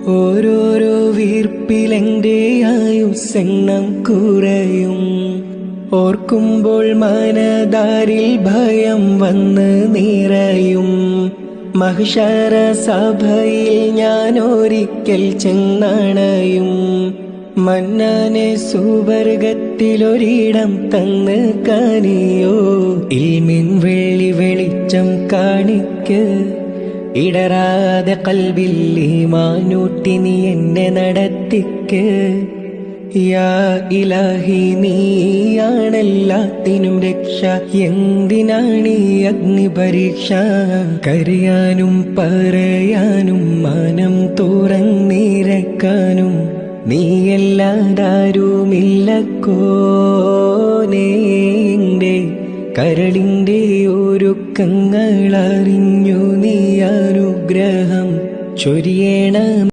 ഓരോരോ വീർപ്പിലെന്റെ ആയുസ്സെണ്ണം കുറയും. ഓർക്കുമ്പോൾ മനതാരിൽ ഭയം വന്ന് നിറയും. മഹ്ശറ സഭയിൽ ഞാൻ ഒരിക്കൽ ചെന്നണയും. മന്നാനെ സുവർഗത്തിലൊരിടം തന്ന് കാണിയോ. ഇൽമിൻ വെള്ളി വെളിച്ചം കാണിക്ക്. ഇടറാതെ കൽബിൽ ഈമാനൂട്ടി നീ എന്നെ നടത്തിക്ക്. യാ ഇലാഹി നീയാണെല്ലാത്തിനും രക്ഷ. എന്തിനാണീ അഗ്നി പരീക്ഷ? കരയാനും പറയാനും മാനം തുറന്നിരക്കാനും നീയല്ലാതാരുമില്ലക്കോനേ. എന്റെ കരളിന്റെ ഒരുക്കങ്ങളറിഞ്ഞു നീ അനുഗ്രഹം ചൊരിയണം.